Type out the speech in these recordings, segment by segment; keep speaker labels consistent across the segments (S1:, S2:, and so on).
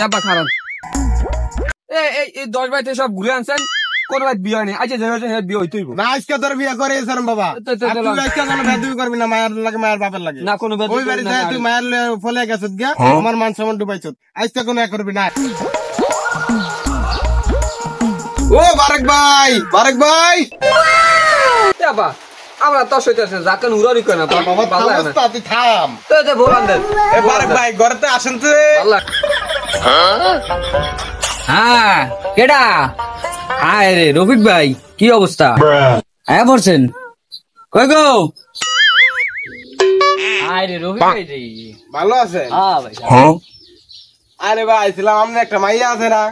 S1: আব্বা খারাপ এই 10 বাইতে সব ঘুরে আনছেন কোন বাইত বিয়ে হয়নি আজ বিয়ে হইতেইব
S2: না আজকে তোর বিয়ে করে এসরম বাবা তুই আজকে কোনো বেদবি করবি না মায়ের লাগে মায়ের বাপের লাগে
S1: না কোনো
S2: ওই বাড়ি যায় তুই মায়ের ফলে গেছত গিয়া আমার মান সম্মান ডুবাইছত আজকে কোনো এক করবি না ও বারেক ভাই
S1: আব্বা আমরা তো সইতেছে যাকেন উড়ারি কই না
S2: বাবা অবস্থা তুই থাম
S1: তো যে বলান দেন
S2: এ বারেক ভাই ঘরেতে আসেন তো
S1: আল্লাহ
S3: হ্যাঁ কেডা হায় রে রফিক ভাই কি অবস্থা হ্যাঁ বলছেন কই গো হায় রে রফিক ভাই রে
S2: ভালো আছে
S3: হ্যাঁ ভাই
S2: আরে ভাই আইছিলাম আমনে একটা মাইয়া আছে না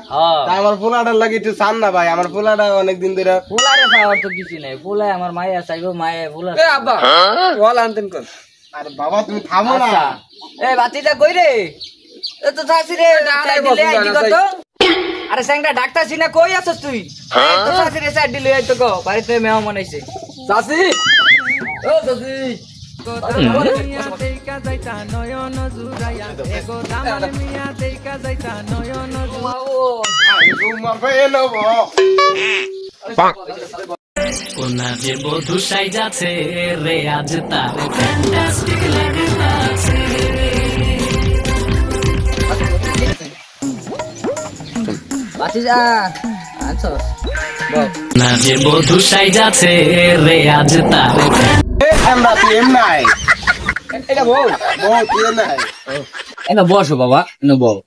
S2: তাই আমার পোলাটার লাগি একটু চান না ভাই আমার পোলাটা অনেকদিন ধরে
S3: পোলারে খাওয়ার তো কিছু নাই পোলায় আমার মায়া চাইবো মায়া পোলা
S1: এ আব্বা বল আনতেন কোন
S2: আরে বাবা তুমি থামো না
S3: এ বাতিটা কই রে এ তো থাসি রে চাই দিলে আইতি কত আরে স্যাংটা ডাক্তার সিনা কই আছস তুই তো থাসি রে চাই দিলে আইতো গো বাড়িতে মেহমান আইছে
S1: চাচি
S3: ও চাচি
S4: যে বধু সাইজাছে রে আজ তার ফ্যান্টাস্টিক লাগতাছে
S3: বাতিজা আছস
S4: না যে বধু সাইজাছে রে আজ তার
S2: আমরা তুই এম নাই
S1: এটা বল
S2: তুই নাই
S3: এনো বসো বাবা এনো বল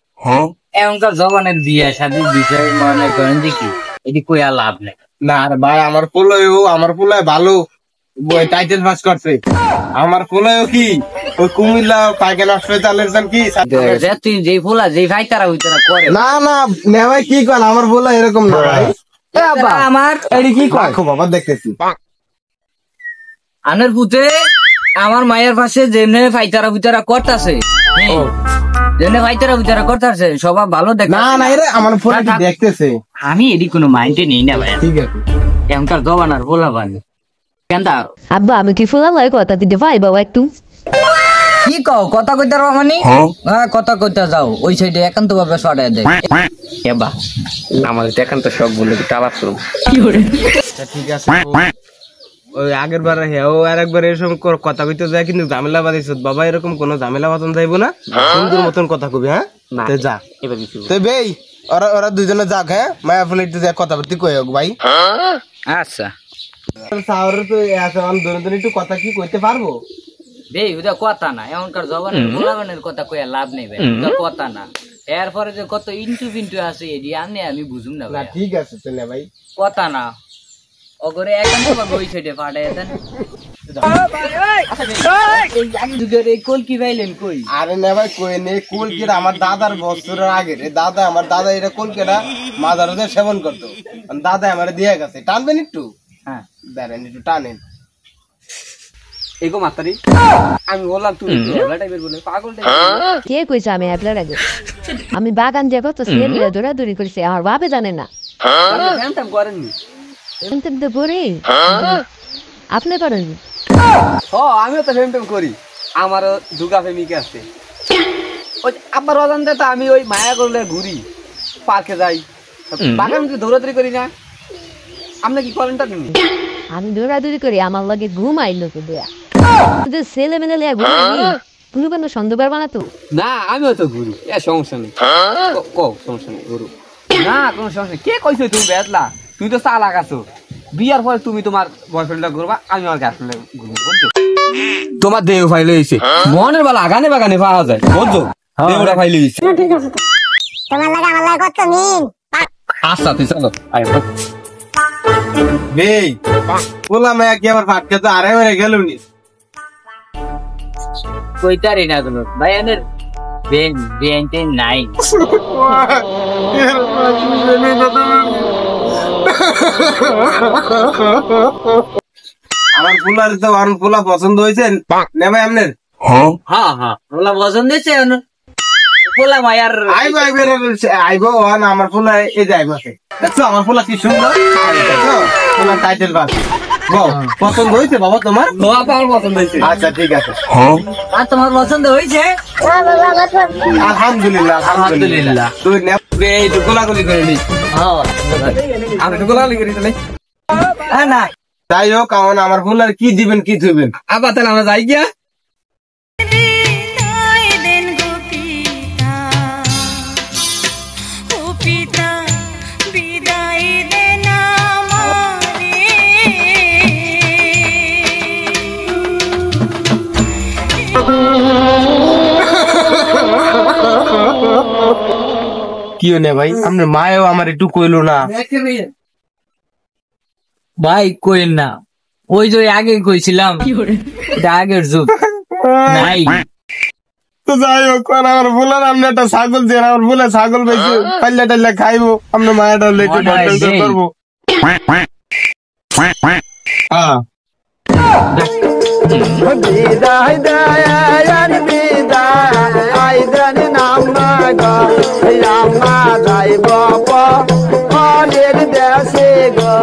S3: এখনকার জবানের বিয়ে শাদীর বিষয় মনে করেন দেখি এটি কই আর লাভ নেই
S2: না রে ভাই আমার পোলায় ভালো টাইটেল পাস করছে আমার পোলায়ও কি ওই কুমিল্লা পাইকান হসপিটালের জন কি
S3: তুই যেই ফোলা যেই ভাই তারা হইতে না করে
S2: না নে ভাই কি কন আমার পোলা এরকম না ভাই
S3: আমার
S2: এডি কি কয় দেখো বাবা দেখতেছি
S3: আনের পুতে আমার মায়ের পাশে যেমনে ফাইতারা ফুতারা করতাছে যেমনে ফাইতারা ফুতারা করতাছে সবাই ভালো দেখ
S2: না এরে আমার পোলা দেখতেছে
S3: আমি এডি কোনো মাইন্ডে নেই না ভাই
S2: ঠিক আছে
S3: এখনকার জবানার পোলা বানি কেনটা
S5: আব্বা আমি কি ফুলা লাই কথা দিতে ভাই বাবা একটু
S3: কি কও কথা কইতে রাও মানে হ্যাঁ কথা কইতে যাও ওই সাইডে একান্ত ভাবে সরায় দেয় কেবা
S1: আমার দেখেন তো সব বলে টালাপ করব
S5: কি করে
S2: ঠিক আছে ওই আগের বার হেও আর একবার এরকম কথা কইতে যায় কিন্তু ঝামেলা বাঁধাইছ বাবা এরকম কোন ঝামেলা বাঁধন যাইবো না সুন্দর মতন কথা কবি হ্যাঁ তে যা
S1: এবার কিছু
S2: তো বেই ওরা দুইজনে যাক হ্যাঁ মায়া ফোনে একটু যায় কথা বলতে কই হোক ভাই
S3: আচ্ছা
S2: সাওরে তো আছে আমি দুজন একটু কথা কি কইতে পারবো
S3: বেই ওটা কথা না এখনকার জবানের গোলাবানের কথা কইয়া লাভ নেই ভাই ওটা কথা না এরপরে যে কত ইন্টু পিন্টু আছে এডি আমি বুঝুম না
S2: না
S3: ভাই
S2: ঠিক আছে তো না ভাই
S3: কথা না ওগরে একান্ত ভাবে ওই সাইডে ফাটায় দেন কলকি ভাইলেন কই
S2: আরে না ভাই কই নে কলকির আমার দাদার বছরের আগে রে আমার দাদা এটা কলকিটা মাদারদের সেবন করতো দাদা আমারে দিয়ে গেছে টানবেন একটু
S3: হ্যাঁ
S2: দাঁড়ান একটু টানেন
S1: এগো মাতারি আমি বললাম তুই এবলা টাইপের বলে পাগল
S5: কে কইছে আমি অ্যাপ্লাই আগে আমি বাগান যাবো তো সে দৌড়াদৌড়ি করছে আমার বাপে জানে না
S1: ফ্যানটাম করেননি
S5: এমন তো করি আপনি করেন
S1: আমিও তো ফ্যানটাম করি আমারও দুগা প্রেমিকা আছে ওই আব্বার অজান্তে তো আমি ওই মায়া করলে ঘুরি পার্কে যাই বাগান দৌড়াদৌড়ি করি না আপনি কি করেন তা তুমি
S5: আমি দৌড়াদৌড়ি করি আমার লগে ঘুম আইলো তো দেয়া ছেলে মেলে লিয়া ঘুমাই তুমি কোনো সন্দেহ পারবা না তো
S1: না আমিও তো ঘুরি সমস্যা নেই সমস্যা নেই ঘুরু না কোনো সমস্যা নেই কে কইছো তুমি বেদলা তুই তো চালাক আছো বিয়ার পরে তুমি তোমার বয়ফ্রেন্ডটা ঘুরবা আমি আমার গার্লফ্রেন্ডটা ঘুরবো বুঝছো তোমার দেহ ফাইলে হয়েছে মনের বেলা আগানে বাগানে পাওয়া যায় বুঝছো দেহটা ফাইলে হয়েছে
S6: ঠিক আছে তোমার লাগে আমার লাগে কত মিল
S1: আচ্ছা তুই চলো
S2: বেই বলা মায়া কি আমার ভাত খেতে আরে মেরে গেল নি
S3: কইতারি না কোনো ভাই আনের বেনতে নাই
S2: আমার ফুলার তো ফুলা পছন্দ হয়েছে না ভাই আপনার
S3: হ্যাঁ ওলা পছন্দ হয়েছে পোলা মায়ার
S2: আইবো আমার ফুলা এই যে আইবো দেখছো আমার ফুলা কি সুন্দর ফুলা টাইটেল বাস বল, পছন্দ হয়েছে বাবা তোমার?
S1: ও আপা আমার পছন্দ হয়েছে।
S2: আচ্ছা ঠিক আছে।
S3: আর তোমার পছন্দ হয়েছে?
S6: হ্যাঁ বাবা পছন্দ।
S2: আলহামদুলিল্লাহ আলহামদুলিল্লাহ। তুই নে,
S1: এই তো গোলাগুলি করে নি। আমি একটু গোলাগুলি করি তাহলে।
S3: না
S2: যাই হোক আমার ফুল আর কি দিবেন কি থইবেন?
S1: আবার তাহলে আমরা যাই গিয়া।
S2: কি হনে ভাই, আপনার মায়েও আমার একটু কইলো না।
S3: ভাই কইন না, ওই যে আগে কইছিলাম এটা আগের যুগ নাই।
S2: তো যাই হোক আমার ফুলার আপনি একটা ছাগল দিয়ে আমার ফুলে ছাগল বেশি পাল্লা টাল্লা খাইবো, আপনার মায়েরটা লেটে করবো। হ্যাঁ বিদায় দেয় বিদায় দেন নামা গো রামা যাইব পরের দেশে গো।